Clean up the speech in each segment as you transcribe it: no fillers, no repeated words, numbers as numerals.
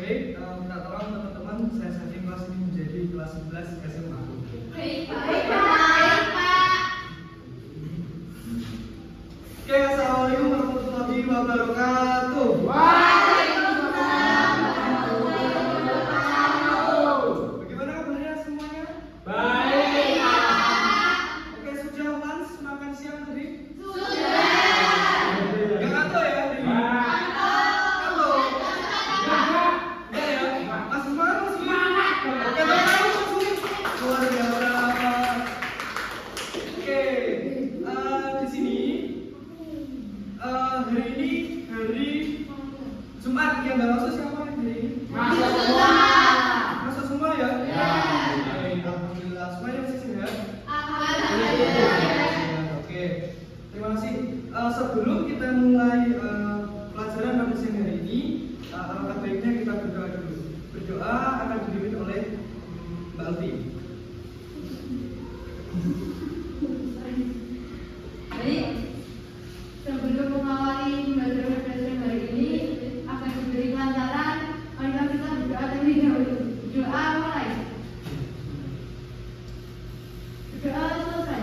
baik, minta tolong teman-teman saya setting kelas ini menjadi kelas 11 SMA. Baik, Pak. Oke, assalamualaikum warahmatullahi wabarakatuh. Waalaikumsalam warahmatullahi wabarakatuh. Bagaimana kabarnya semuanya? Baik, Pak. Oke, sudah lunch makan siang tadi? Sudah. Gak ngantuk ya? Ngantuk? Enggak ya? Masih semangat, masih semangat. Oke, langsung luar biasa. Oke, di sini hari ini hari Jumat, yang nggak masuk siapa hari ini? Masuk semua. Masuk semua ya? Ya. Alhamdulillah, semuanya masih sehat? Alhamdulillah. Oke, terima kasih. Sebelum kita mulai pelajaran pada siang hari ini, alangkah baiknya kita berdoa dulu. Berdoa akan dipimpin oleh Mbak Alfi. Baik, sebelum mengawali pembelajaran pelajaran hari ini akan diberi kelancaran, marilah kita berdoa terlebih dahulu. Doa mulai. Doa selesai.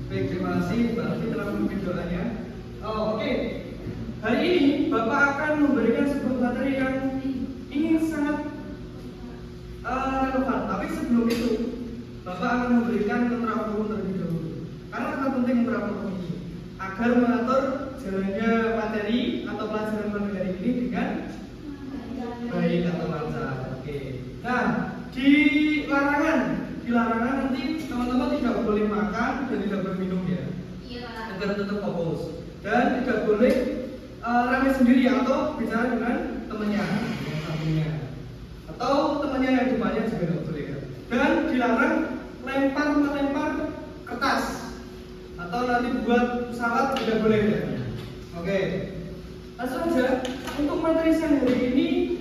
Baik, terima kasih Mbak Alfi telah memimpin doanya. Oke. Hari ini Bapak akan memberikan sebuah materi yang ini sangat relevan. Tapi sebelum itu, Bapak akan memberikan kontraforum terlebih dahulu. Karena sangat penting kontraforum ini agar mengatur jalannya materi atau pelajaran pada hari ini dengan baik atau lancar. Oke. Nah, di larangan nanti teman-teman tidak boleh makan dan tidak boleh minum ya. Iya. Agar tetap fokus dan tidak boleh ramai sendiri atau bicara dengan temannya yang satunya atau temannya yang depannya juga tidak boleh ya. Dan dilarang melempar kertas atau nanti buat pesawat tidak boleh ya. Oke, langsung aja untuk materi siang hari ini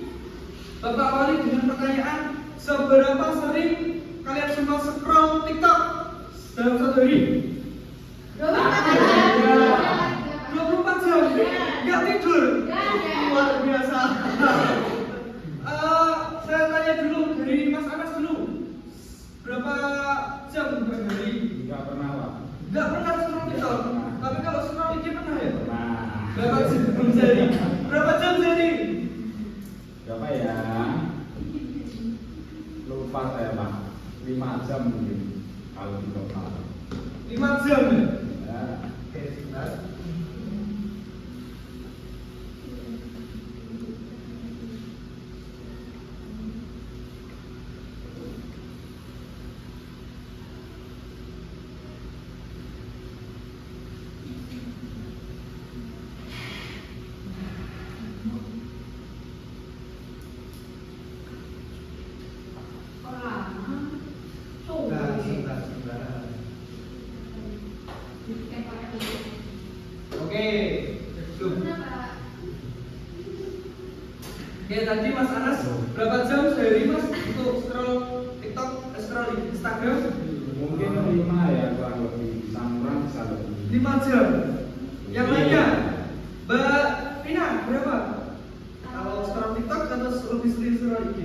Bapak awali dengan pertanyaan, seberapa sering kalian semua scroll TikTok dalam satu hari? 24 jam, nggak tidur, luar biasa. Saya tanya dulu dari Mas Anas dulu, berapa jam per hari? Enggak pernah, Pak. Nggak pernah scroll TikTok, tapi kalau scroll IG pernah ya? Nah, Berapa jam sehari? Berapa jam sehari? berapa ya? Lupa saya, Pak. 5 jam mungkin kalau di total. 5 jam ya? Ya. Oke, sebentar. Sebentar. Oke, ya tadi Mas Anas berapa jam sehari Mas untuk scroll TikTok, scroll Instagram? Mungkin 5 ya, kurang lebih. Samurang bisa lebih. 5 jam. Yang lainnya, Mbak Rina berapa? Kalau scroll TikTok atau lebih sering scroll IG?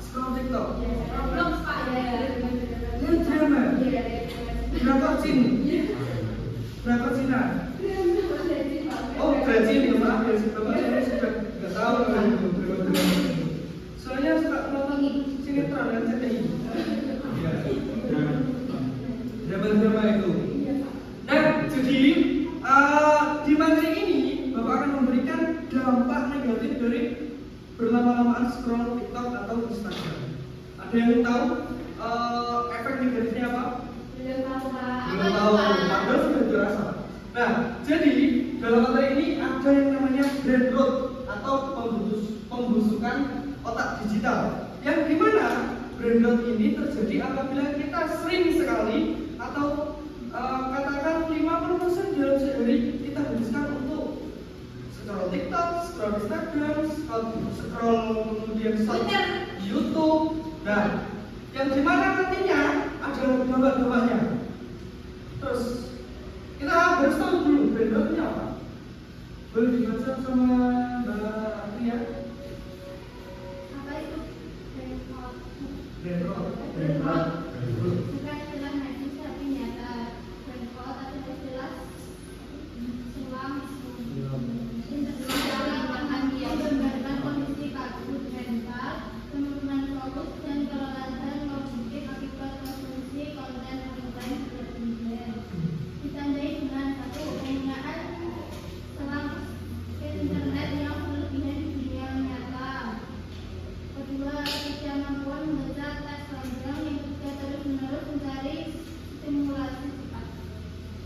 Scroll TikTok. Lihat drama. Berapa Cina? Berapa Cina? Oh, Brazil ya maaf ya, Bapak saya sudah nggak tahu kan berapa drama. Soalnya suka nonton sinetron dan CTI. Iya. Drama-drama itu. Nah, jadi di materi ini Bapak akan memberikan dampak negatif dari berlama-lamaan scroll TikTok atau Instagram. Ada yang tahu efek negatifnya apa? Belum tahu, padahal sudah dirasa. Nah, jadi dalam materi ini ada yang namanya brain rot atau pembusukan otak digital. Yang dimana brain rot ini terjadi apabila kita sering sekali atau katakan 50% dalam sehari kita habiskan untuk scroll TikTok, scroll Instagram, scroll kemudian YouTube. Nah, yang dimana nantinya ada dampak-dampaknya. Terus kita harus tahu dulu brain rotnya apa. Boleh dibaca sama Mbak Ria? Apa itu? Brainrot. Brainrot. Bukan istilah medis tapi nyata. Brainrot atau istilah selang interaksi bahagia menggambarkan kondisi kabut mental, penurunan fokus dan kelelahan kognitif akibat konsumsi konten online berlebihan. Ditandai dengan satu penggunaan selang internet yang berlebihan di dunia nyata. Kedua, ketidakmampuan membaca teks panjang yang juga terus-menerus mencari stimulasi cepat.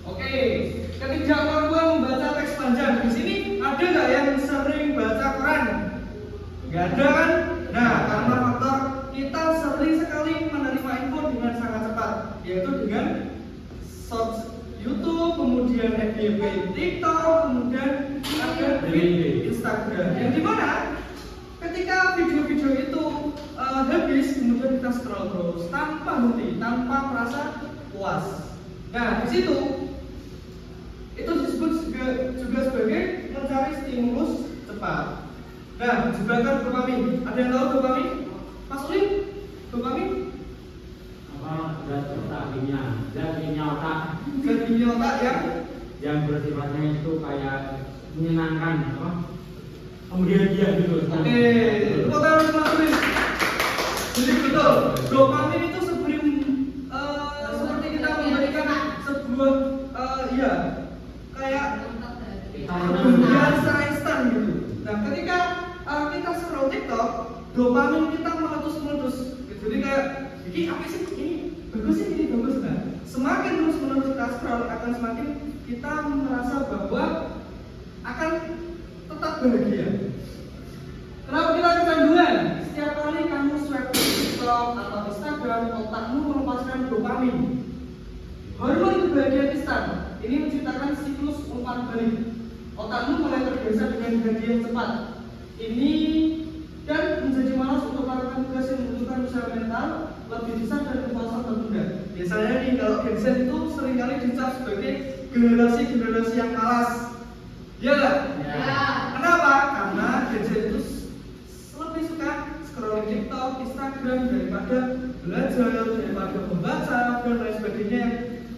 Oke, ketidakmampuan membaca teks panjang. Di sini ada nggak yang sering baca koran? Nggak ada kan? Nah, karena faktor kita sering sekali menerima info dengan sangat cepat, yaitu dengan search YouTube, kemudian FYP TikTok, kemudian ada Instagram. Yang dimana ketika video-video itu habis, kemudian kita scroll terus tanpa henti, tanpa merasa puas. Nah, di situ itu disebut juga sebagai mencari stimulus cepat. Nah, jebakan dopamin. Ada yang tahu dopamin? Mas Uli? Dopamin? Apa zat kimia otak Zat kimia otak yang bersifatnya itu kayak menyenangkan, apa? Kemudian dia gitu. Oke, tepuk tangan untuk Mas Uli. Jadi betul, dopamin itu seperti kita memberikan sebuah kayak kebahagiaan secara instan gitu. Nah, ketika kita scroll TikTok, dopamin kita meletus-meletus. Jadi kayak, ini apa sih? Ini bagus sih, ini bagus. Nah, semakin terus-menerus kita scroll, akan semakin kita merasa bahwa akan tetap bahagia. Kenapa kita kecanduan? Setiap kali kamu swipe TikTok atau Instagram, otakmu melepaskan dopamin, hormon kebahagiaan instan. Ini menciptakan siklus umpan balik. Otakmu mulai terbiasa dengan bahagia yang cepat. Ini dan menjadi malas untuk melakukan tugas yang membutuhkan usaha mental, lebih besar dan kekuasaan tertunda. Biasanya nih, kalau Gen Z itu seringkali dicap sebagai generasi yang malas. Ya nggak? Ya. Kenapa? Karena Gen Z itu lebih suka scrolling TikTok, Instagram daripada belajar, daripada membaca dan lain sebagainya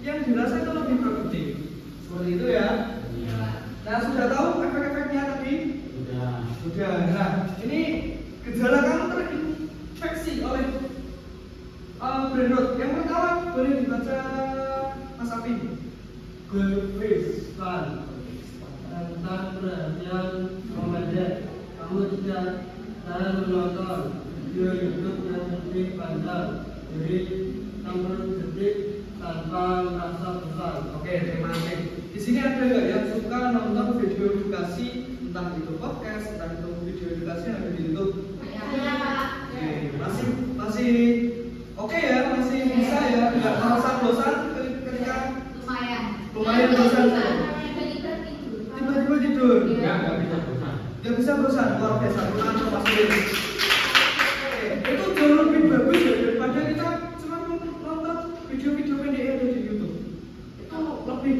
yang dirasa itu lebih produktif. Seperti itu ya. Nah, sudah tahu efek-efeknya tadi? Sudah. Nah, ini gejala kamu terinfeksi oleh brainrot. Yang pertama boleh dibaca Mas Afi. Goldfish Fun tentang perhatian remaja. Kamu tidak tahan menonton video YouTube yang lebih panjang dari 60 detik tanpa merasa bosan. Oke, terima kasih. Di sini ada nggak yang suka nonton video edukasi, entah itu podcast, entah itu video edukasi yang ada di YouTube? Ya, Pak. Oke, masih oke ya, masih bisa ya, nggak merasa bosan ketika lumayan bosan. Tiba-tiba tidur. Nggak bisa bosan. Nggak bisa bosan, luar biasa. Kurang Mas Uli. Itu jauh lebih bagus ya daripada kita cuma nonton video-video pendek yang ada di YouTube. Itu lebih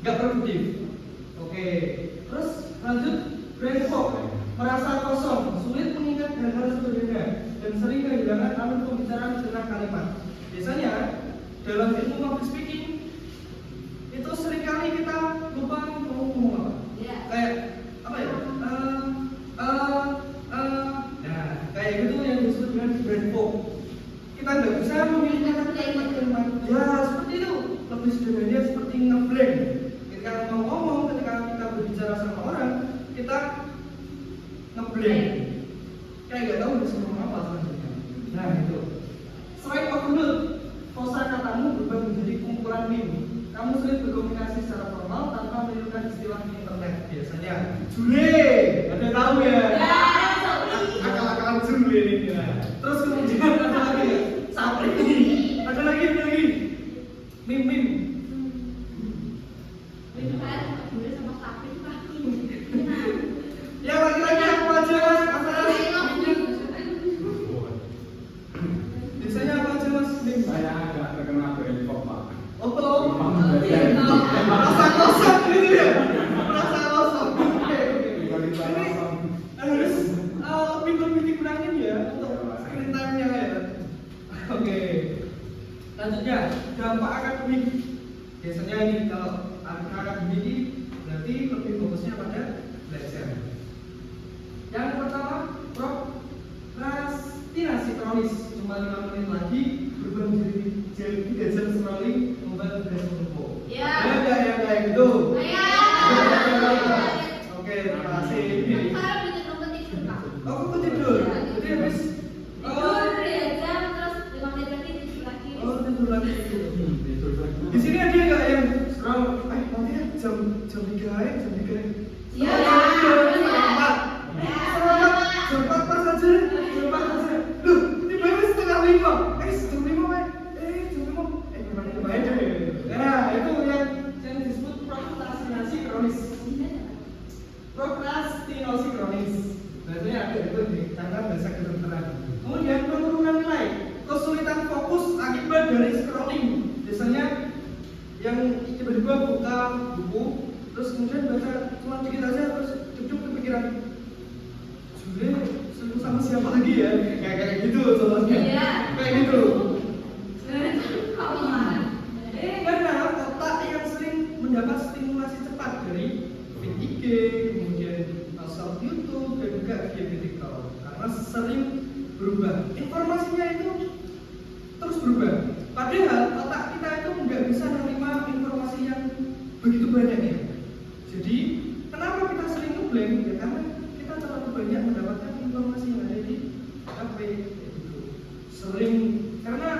nggak produktif. Oke, terus lanjut brain fog, merasa kosong, sulit mengingat hal-hal sebelumnya, dan sering kehilangan alur pembicaraan setelah kalimat. Biasanya dalam ilmu public speaking itu seringkali kita lupa mau ngomong apa. Kayak apa ya? Nah, kayak gitu yang disebut dengan brain fog. Kita nggak bisa memilih kalimat-kalimat. Ya seperti itu. Lebih sederhana seperti ngeblank. Ketika mau ngomong, ketika kita berbicara sama orang, kita ngeblank. Kayak nggak tahu bisa ngomong apa selanjutnya. Nah itu. Selain overload, kosakatamu berubah menjadi kumpulan meme. Kamu sulit berkomunikasi secara formal tanpa menirukan istilah di internet. Biasanya jule, ada tahu ya? Akal-akalan jule ini. Terus kemudian ada lagi ya? Sapri. Ada lagi. Meme. Ya lagi-lagi aku aja mas, biasanya apa aja mas? Saya agak terkena brain fog, Pak. Oh, merasa kosong gitu ya? Merasa kosong. Selanjutnya, dampak akademik. Biasanya ini kalau akademik ini berarti lebih fokusnya pada belajar. Yang pertama, prokrastinasi kronis. Cuma 5 menit lagi berubah jadi 3 jam scrolling membuat tugas menumpuk. Ya. Ada nggak yang kayak gitu? Saya. Oke, terima kasih. Saya udah tidur tidur Pak. Oh, kamu tidur? Jadi habis Tidur 2 jam terus 5 menit lagi tidur lagi. oh tidur lagi. Tidur lagi. Di sini ada nggak yang scroll? Nanti ya jam 3 ya, jam 3. Iya. Selamat. Jam 4 pas aja. Jam 4 aja. Loh, ini baru setengah 5. Jam 5 Pak. Jam 5. Gimana kemarin deh. Nah, itu yang disebut prokrastinasi kronis. Prokrastinasi kronis. Biasanya ada itu di tanggal bahasa kedokteran. Kemudian penurunan nilai, kesulitan fokus akibat dari scrolling. Biasanya yang tiba-tiba buka buku, terus kemudian baca cuma dikit aja, terus cukup kepikiran. Sebenarnya selingkuh sama siapa lagi ya? Kayak gitu contohnya. Iya. Kayak gitu. Sebenarnya kamu mana? Karena otak yang sering mendapat stimulasi cepat dari feed IG, kemudian short YouTube dan juga video TikTok, karena sering berubah. Informasinya itu terus berubah. Padahal otak kita itu nggak bisa menerima informasi yang begitu banyaknya. Jadi kenapa kita sering ngeblank? Ya karena kita terlalu banyak mendapatkan informasi yang ada di HP. Gitu. Sering karena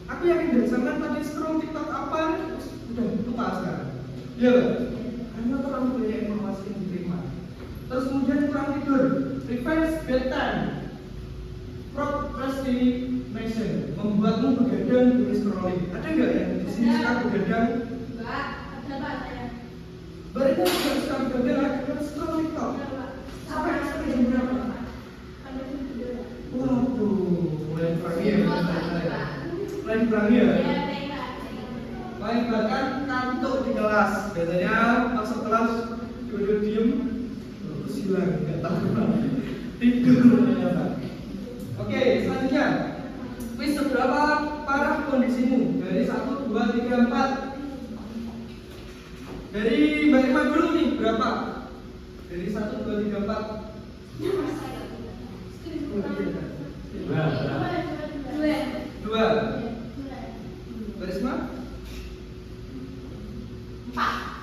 aku yakin dari zaman tadi scroll TikTok apa udah lupa sekarang. Ya, karena terlalu banyak informasi yang diterima. Terus kemudian kurang tidur, revenge bedtime, procrastination, membuatmu begadang di scrolling. Ada nggak yang di sini suka begadang? Mbak. Ada Pak saya. Mereka juga suka begadang karena scroll TikTok. Ada Pak. Sampai jam berapa? Sampai jam 3. Waduh, mulai diperangi ya. Mulai diperangi ya. Ya, baik Pak. Paling bahkan kantuk di kelas. Biasanya masuk kelas duduk diem, terus hilang, nggak tahu kenapa. Tidur ternyata. Oke, selanjutnya. Wis seberapa parah kondisimu? Dari 1, 2, 3, 4. Dari Mbak Irma dulu nih, berapa? Dari 1, 2, 3, 4. Dua. Mbak Risma? 4.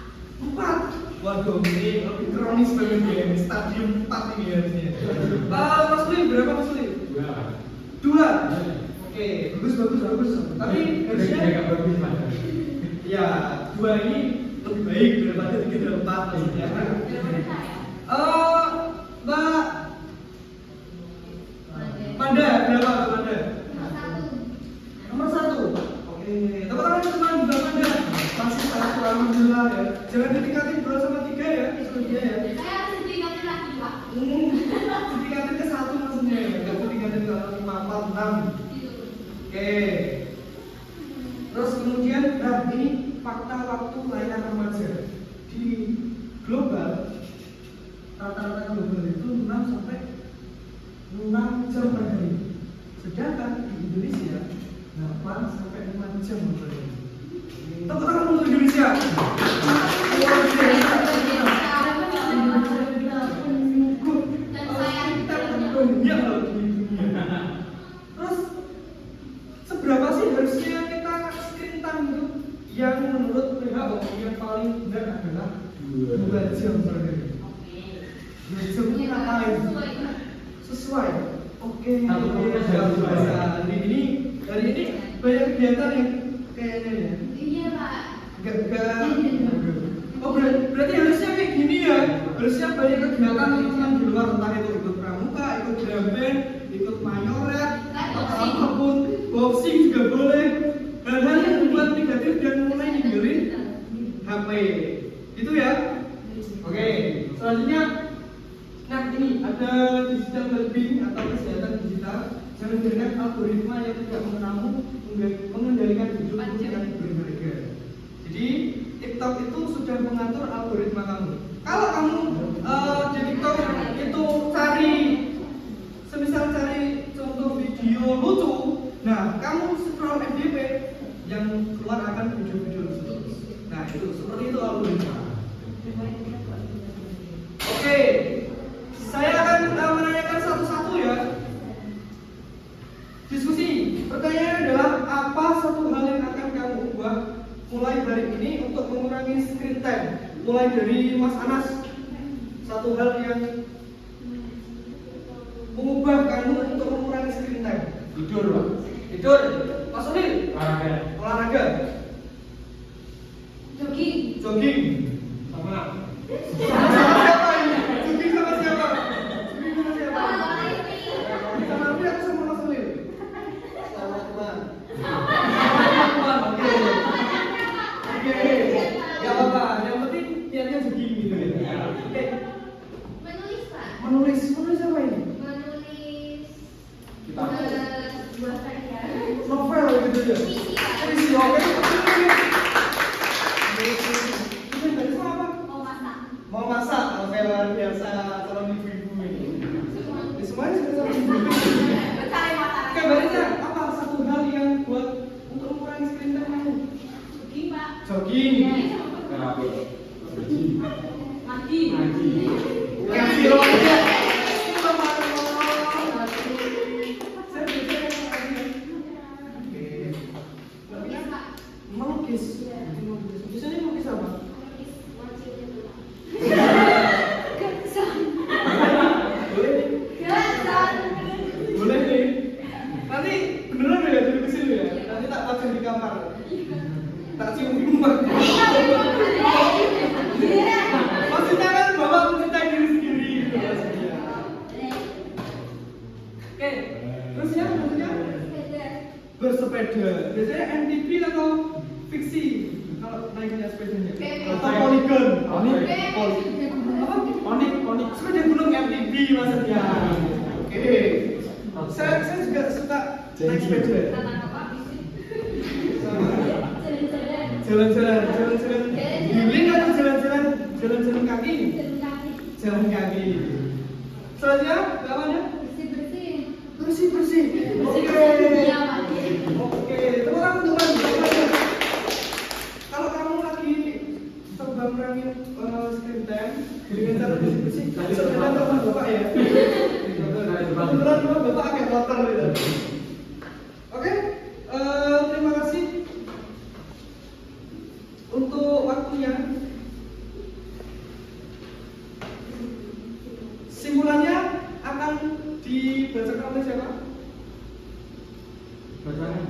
Waduh, ini lebih kronis banget ya. Ini stadium 4 ini harusnya. Mas Lim, berapa Mas Lim? 2. Oke, bagus. Tapi harusnya agak bagus Pak. ya 2 ini lebih baik daripada 3 dan 4 ya. Mbak Manda, berapa Manda? Nomor 1. Oke, teman-teman juga Manda. Masih 1, alhamdulillah ya. Jangan ditingkatin 2 sama 3 ya, sebenarnya ya. Saya harus ditingkatin lagi Pak. Ditingkatin ke 1 maksudnya ya. Enggak ditingkatin ke 5, 4, 6. Oke. Terus kemudian, nah ini fakta waktu layar remaja di global, rata-rata global itu 6 sampai 6 jam per hari. Sedangkan di Indonesia 8 sampai 5 jam per hari. Tepuk tangan untuk Indonesia. Luar biasa. Dan saya Kita banyak loh di dunia. Terus seberapa sih harusnya kita screen time itu? Yang menurut WHO yang paling benar adalah 2 jam per hari. 2 jam itu ngapain? Sesuai. Oke. Satu proses harus sesuai. Hari ini banyak kegiatan yang kayaknya ya. Iya Pak. Enggak. Oh berarti harusnya kayak gini ya. Harusnya banyak kegiatan teman-teman di luar, entah itu ikut pramuka, ikut drum band, ikut mayoret, atau apapun, boxing juga boleh. Hal-hal yang membuat negatif dan mulai ninggalin HP. Itu ya. Oke. Selanjutnya, nah ini ada digital well-being atau kesehatan digital. Jangan biarkan algoritma yang tidak mengenalmu mengendalikan hidupmu yang berharga. Jadi TikTok itu sudah mengatur algoritma kamu. Kalau kamu di TikTok itu semisal cari contoh video lucu, nah kamu scroll FYP mengurangi screen time? Mulai dari Mas Anas, satu hal yang mengubah kamu untuk mengurangi screen time. Tidur, Pak. Tidur. Mas Ulil, Olahraga. olahraga, Jogging. jogging. Sama. Sama siapa ini? Jogging sama siapa? Jogging sama siapa? Sama ini. Sama aku atau sama Mas Ulil? Sama teman. Oke. Oke. Gak apa-apa. Yang penting niatnya jogging gitu ya. Oke. Menulis, Pak. Menulis apa ini? Menulis Kitab. sebuah karya. Novel gitu ya. Puisi, Pak. Puisi, oke. Itu dari apa? Mau masak. Mau masak, oke, luar biasa calon ibu-ibu ini. Di semuanya sudah calon ibu-ibu. Mencari makanan. Oke, baliknya apa satu hal yang buat untuk mengurangi screen time kamu? Jogging, Pak. Jogging. Terapi. Mandi. Ngaji. Ngaji loh aja. Melukis, Pak. Melukis. Biasanya melukis apa? Melukis wajib itu, Pak. Boleh nih. Boleh nih. Nanti beneran ya dilukisin ya. Nanti tak pasang di kamar. Tak cium rumah. Maksudnya kan bapak mencintai diri sendiri gitu maksudnya. Oke, terus ya maksudnya bersepeda. Biasanya MTB atau fiksi kalau naiknya sepedanya atau poligon. Apa? Konik. Sepeda gunung MTB maksudnya. Oke. Saya juga suka naik sepeda. Jalan-jalan healing atau jalan-jalan kaki? Jalan kaki. Selanjutnya, namanya? Bersih-bersih. Oke, tepuk tangan untuk Mas. Kalau kamu lagi coba mengurangi screen time dengan cara bersih-bersih, sebenarnya teman bapak ya. Kebetulan rumah bapak agak kotor gitu. Oke, terima kasih untuk waktunya. Simpulannya akan dibacakan oleh siapa? Bacanya.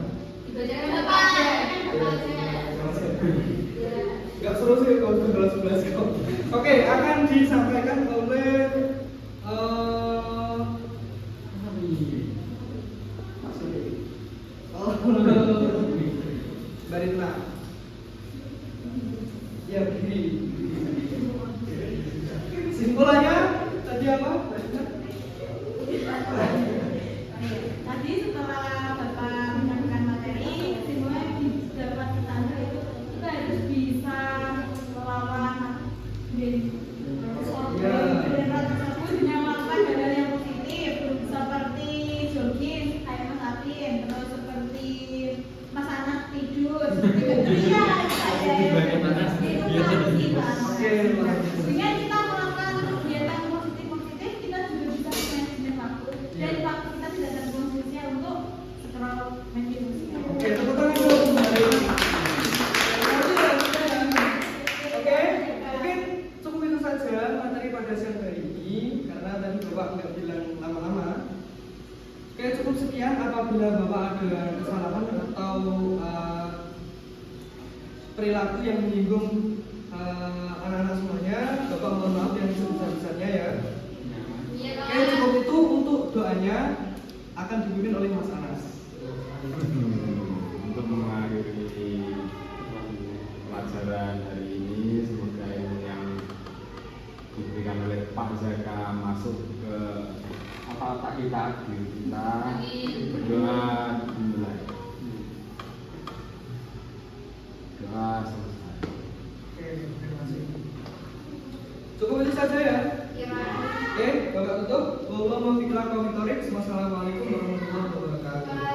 Gak seru sih kalau sebelas kok. Oke, akan disampaikan oleh Mbak Rina. Ya begini. Simpulannya tadi apa? Mbak Rina? Tadi setelah Bapak menyampaikan materi, semua yang dapat kita ambil itu kita harus bisa melawan brand tersebut dengan melakukan hal yang positif seperti jogging, kayak Mas Atin, terus seperti Mas Anas tidur, seperti kerja, itu harus kita. Dengan kita melakukan kegiatan positif, kita juga bisa manajemen waktu dan waktu kita tidak terbuang sia-sia untuk scroll media sosial. Oke, tepuk tangan dulu untuk Mbak Rina. Oke, mungkin cukup itu saja materi pada siang hari ini karena tadi Bapak nggak bilang lama-lama. Oke, cukup sekian. Apabila Bapak ada kesalahan atau perilaku yang menyinggung anak-anak semuanya, Bapak mohon maaf yang sebesar-besarnya ya. Oke, cukup itu untuk doanya akan dipimpin oleh Mas Anas. Untuk mengakhiri pelajaran hari ini, semoga ilmu yang diberikan oleh Pak Zaka masuk ke otak kita, diri kita. Berdoa dimulai. Doa selesai. Oke, terima kasih. Cukup itu saja ya. Oke, Bapak tutup. Wassalamualaikum warahmatullahi wabarakatuh.